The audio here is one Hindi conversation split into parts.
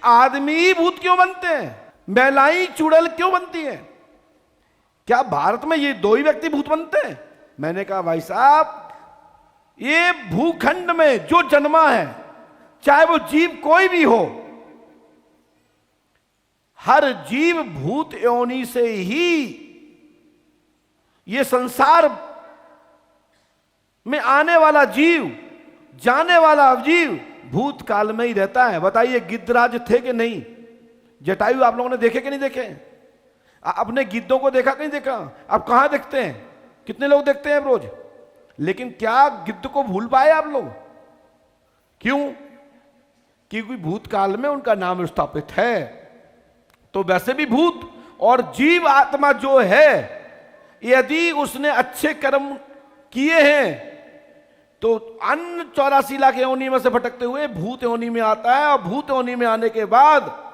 आदमी ही भूत क्यों बनते हैं? महिलाएं चुड़ैल क्यों बनती हैं? क्या भारत में ये दो ही व्यक्ति भूत बनते हैं? मैंने कहा भाई साहब, ये भूखंड में जो जन्मा है, चाहे वो जीव कोई भी हो, हर जीव भूत योनि से ही ये संसार में आने वाला जीव, जाने वाला जीव भूतकाल में ही रहता है। बताइए गिद्धराज थे कि नहीं? जटायु आप लोगों ने देखे कि नहीं देखे? अपने गिद्धों को देखा कि नहीं देखा? आप कहां देखते हैं? कितने लोग देखते हैं रोज? लेकिन क्या गिद्ध को भूल पाए आप लोग? क्यों? क्योंकि भूतकाल में उनका नाम स्थापित है। तो वैसे भी भूत और जीव आत्मा जो है, यदि उसने अच्छे कर्म किए हैं तो अन्य 84 लाख योनि में से भटकते हुए भूत योनि में आता है, और भूत योनि में आने के बाद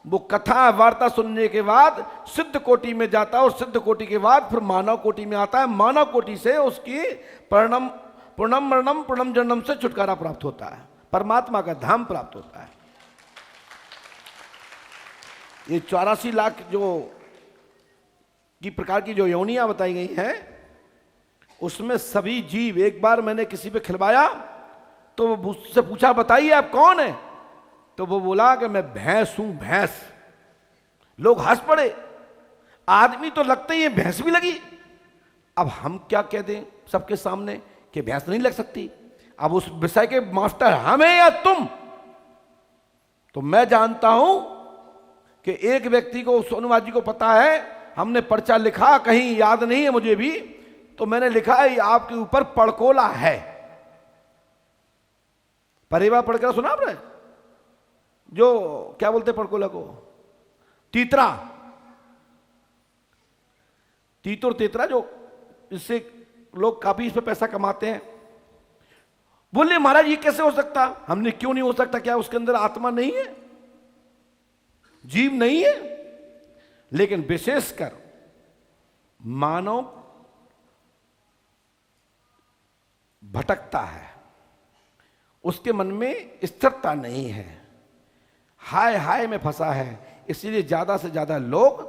वो कथा वार्ता सुनने के बाद सिद्ध कोटि में जाता है, और सिद्ध कोटि के बाद फिर मानव कोटि में आता है। मानव कोटि से उसकी पूर्णम मरणम पूर्णम जन्म से छुटकारा प्राप्त होता है, परमात्मा का धाम प्राप्त होता है। ये 84 लाख जो की प्रकार की जो योनियां बताई गई हैं, उसमें सभी जीव, एक बार मैंने किसी पे खिलवाया तो वो मुझसे पूछा बताइए आप कौन है? तो वो बोला कि मैं भैंस हूं, भैंस। लोग हंस पड़े, आदमी तो लगते ही है, भैंस भी लगी। अब हम क्या कह दें सबके सामने कि भैंस नहीं लग सकती? अब उस विषय के मास्टर हम हैं या तुम? तो मैं जानता हूं कि एक व्यक्ति को, सोनूवाजी को पता है, हमने पर्चा लिखा, कहीं याद नहीं है मुझे भी, तो मैंने लिखा है आपके ऊपर पड़कोला है। परेवा पड़कोला सुना आपने? जो क्या बोलते पड़कोला को? तीतरा, तीत और तेतरा, जो इससे लोग काफी इस पे पैसा कमाते हैं। बोले महाराज ये कैसे हो सकता? हमने क्यों नहीं हो सकता? क्या उसके अंदर आत्मा नहीं है, जीव नहीं है? लेकिन विशेषकर मानव भटकता है, उसके मन में स्थिरता नहीं है, हाय हाय में फंसा है। इसलिए ज्यादा से ज्यादा लोग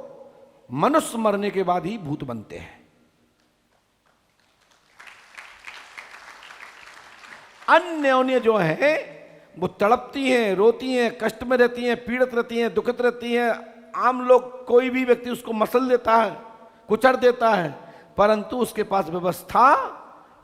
मनुष्य मरने के बाद ही भूत बनते हैं। अन्य योनियां जो हैं वो तड़पती हैं, रोती हैं, कष्ट में रहती हैं, पीड़ित रहती हैं, दुखित रहती हैं। आम लोग, कोई भी व्यक्ति उसको मसल देता है, कुचल देता है, परंतु उसके पास व्यवस्था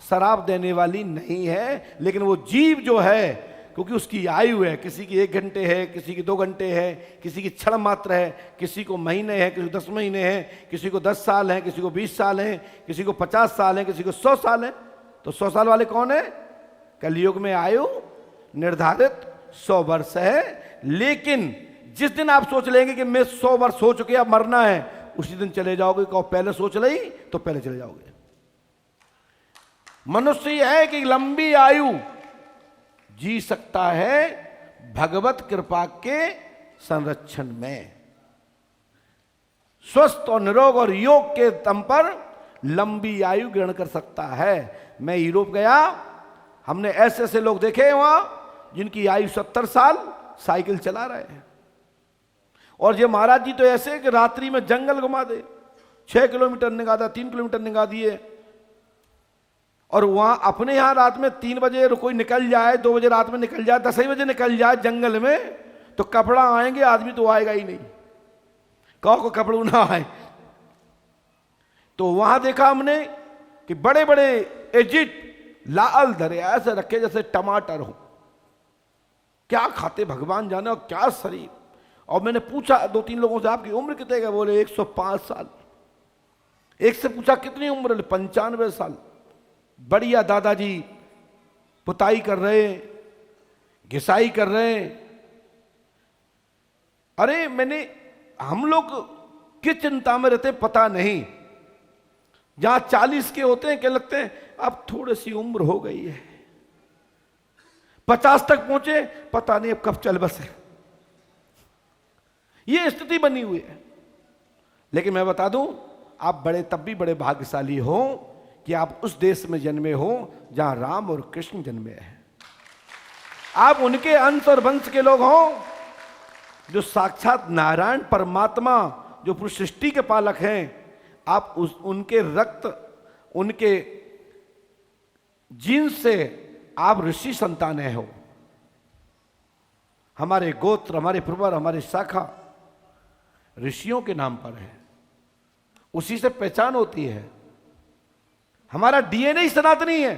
शराब देने वाली नहीं है। लेकिन वो जीव जो है, क्योंकि उसकी आयु है, किसी की 1 घंटे है, किसी की 2 घंटे है, किसी की क्षण मात्र है, किसी को महीने है, किसी को 10 महीने हैं, किसी को 10 साल है, किसी को 20 साल है, किसी को 50 साल है, किसी को 100 साल है। तो 100 साल वाले कौन है? कलयुग में आयु निर्धारित 100 वर्ष है। लेकिन जिस दिन आप सोच लेंगे कि मैं 100 वर्ष हो चुके, अब मरना है, उसी दिन चले जाओगे। कहो पहले सोच ली तो पहले चले जाओगे। मनुष्य यह है कि लंबी आयु जी सकता है भगवत कृपा के संरक्षण में। स्वस्थ और निरोग और योग के दम पर लंबी आयु ग्रहण कर सकता है। मैं यूरोप गया, हमने ऐसे ऐसे लोग देखे वहां जिनकी आयु 70 साल साइकिल चला रहे हैं। और ये महाराज जी तो ऐसे कि रात्रि में जंगल घुमा दे, 6 किलोमीटर निकाल दिया, 3 किलोमीटर निकाल दिए। और वहां अपने यहां रात में 3 बजे कोई निकल जाए, 2 बजे रात में निकल जाए, 10 बजे निकल जाए जंगल में, तो कपड़ा आएंगे, आदमी तो आएगा ही नहीं। कहो को कपड़ू ना आए। तो वहां देखा हमने कि बड़े बड़े एजिट लाल दरिया ऐसे रखे जैसे टमाटर हो। क्या खाते भगवान जाने, और क्या शरीर। और मैंने पूछा 2-3 लोगों से आपकी उम्र कितने का? बोले 105 साल। एक से पूछा कितनी उम्र? 95 साल। बढ़िया दादाजी पुताई कर रहे, घिसाई कर रहे। अरे हम लोग किस चिंता में रहते पता नहीं। जहां 40 के होते हैं क्या लगते हैं अब थोड़ी सी उम्र हो गई है, 50 तक पहुंचे पता नहीं अब कब चल बसे। ये स्थिति बनी हुई है। लेकिन मैं बता दूं, आप तब भी बड़े भाग्यशाली हो कि आप उस देश में जन्मे हो जहां राम और कृष्ण जन्मे हैं। आप उनके अंश और वंश के लोग हो। जो साक्षात नारायण परमात्मा जो पूरी सृष्टि के पालक हैं, आप उनके रक्त, उनके जीन से आप ऋषि संतानें हो। हमारे गोत्र, हमारे पूर्वज, हमारी शाखा ऋषियों के नाम पर है, उसी से पहचान होती है। हमारा डीएनए ही सनातनी है,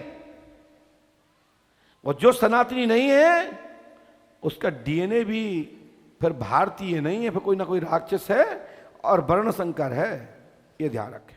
और जो सनातनी नहीं है उसका डीएनए भी फिर भारतीय नहीं है, फिर कोई ना कोई राक्षस है और वर्ण संकर है। ये ध्यान रखें।